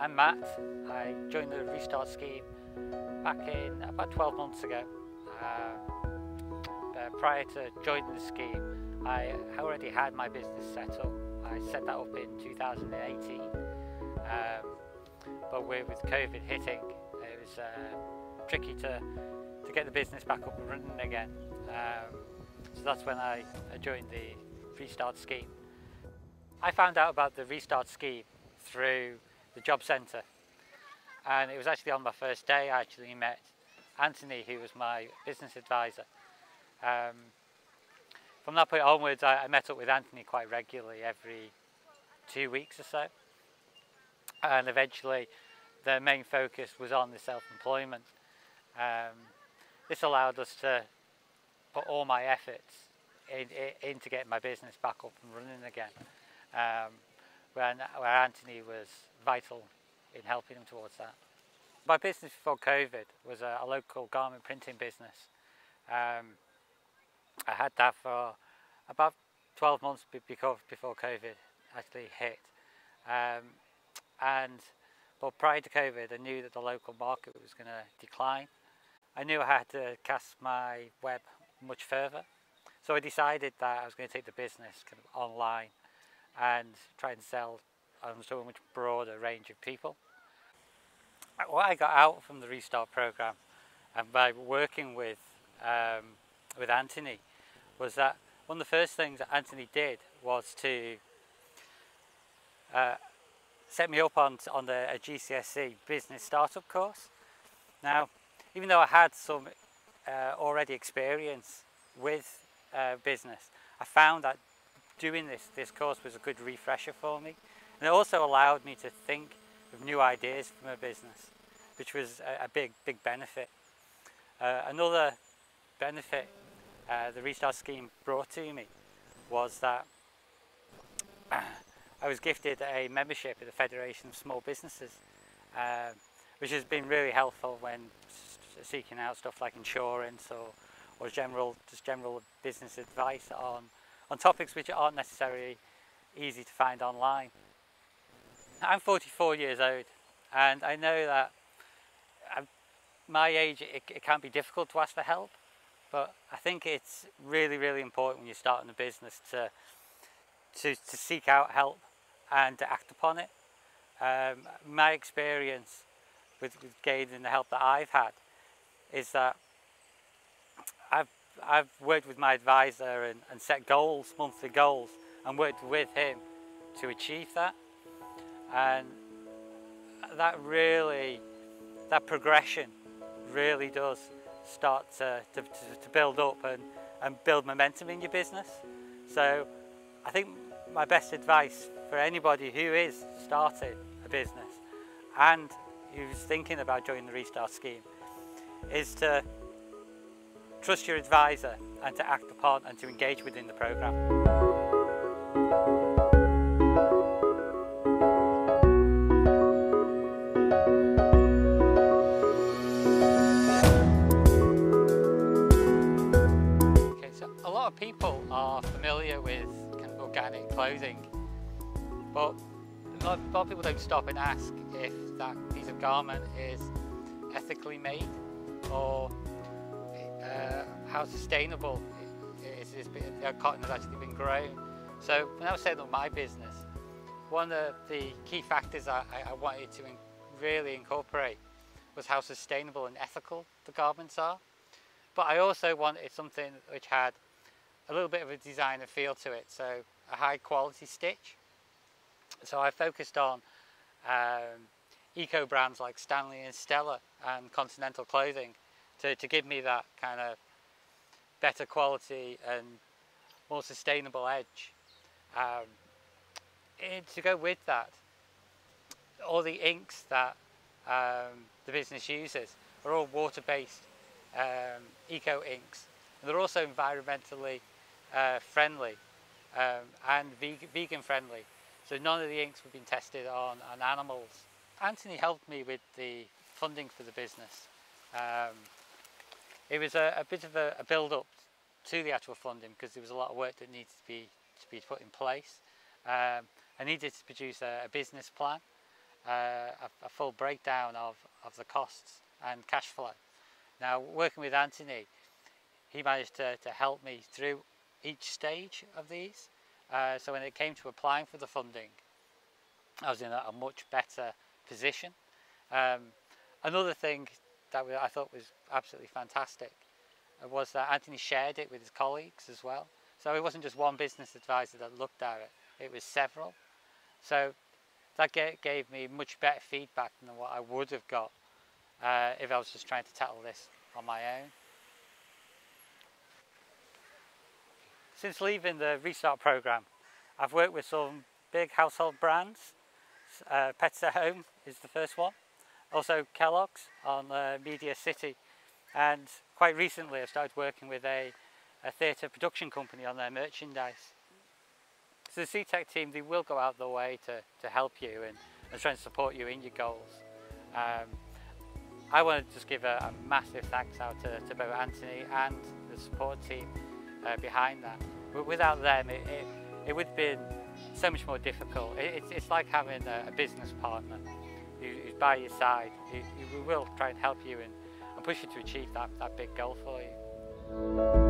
I'm Matt. I joined the Restart scheme back in about 12 months ago. Prior to joining the scheme, I already had my business set up. I set that up in 2018, but with COVID hitting, it was tricky to get the business back up and running again. So that's when I joined the Restart scheme. I found out about the Restart scheme through the job centre, and it was actually on my first day I actually met Anthony, who was my business advisor. From that point onwards, I met up with Anthony quite regularly, every 2 weeks or so, and eventually the main focus was on the self-employment. This allowed us to put all my efforts into getting my business back up and running again, where Anthony was vital in helping him towards that. My business before COVID was a local garment printing business. I had that for about 12 months before COVID actually hit. But prior to COVID, I knew that the local market was going to decline. I knew I had to cast my web much further. So I decided that I was going to take the business kind of online and try and sell to a much broader range of people. What I got out from the Restart program and by working with Anthony was that one of the first things that Anthony did was to set me up on a GCSE business startup course. Now, even though I had some already experience with business, I found that doing this course was a good refresher for me, and it also allowed me to think of new ideas for my business, which was a big benefit. Another benefit the Restart scheme brought to me was that I was gifted a membership at the Federation of Small Businesses, which has been really helpful when seeking out stuff like insurance or general business advice on topics which aren't necessarily easy to find online. I'm 44 years old, and I know that at my age it can be difficult to ask for help, but I think it's really important when you're starting a business to seek out help and to act upon it. My experience with gaining the help that I've had is that I've worked with my advisor and set goals, monthly goals, and worked with him to achieve that. And that progression really does start to build up and build momentum in your business. So I think my best advice for anybody who is starting a business and who's thinking about joining the Restart scheme is to trust your advisor and to act upon and to engage within the programme. Okay, so a lot of people are familiar with kind of organic clothing, but a lot of people don't stop and ask if that piece of garment is ethically made or how sustainable cotton has actually been grown. So when I was setting up my business, one of the key factors I wanted to really incorporate was how sustainable and ethical the garments are. But I also wanted something which had a little bit of a designer feel to it, so a high quality stitch. So I focused on eco brands like Stanley and Stella and Continental Clothing to give me that kind of better quality and more sustainable edge. And to go with that, all the inks that the business uses are all water-based eco inks. And they're also environmentally friendly and vegan friendly. So none of the inks have been tested on animals. Anthony helped me with the funding for the business. It was a bit of a build-up to the actual funding because there was a lot of work that needed to be put in place. I needed to produce a business plan, a full breakdown of the costs and cash flow. Now, working with Anthony, he managed to help me through each stage of these. So when it came to applying for the funding, I was in a much better position. Another thing that I thought was absolutely fantastic was that Anthony shared it with his colleagues as well. So it wasn't just one business advisor that looked at it, it was several. So that gave me much better feedback than what I would have got if I was just trying to tackle this on my own. Since leaving the Restart programme, I've worked with some big household brands. Pets at Home is the first one. Also Kellogg's on Media City. And quite recently I started working with a theatre production company on their merchandise. So the Seetec team, they will go out their way to help you and try and support you in your goals. I want to just give a massive thanks out to both Anthony and the support team behind that. But without them, it would have been so much more difficult. It's like having a business partner who's by your side, who will try and help you and push you to achieve that big goal for you.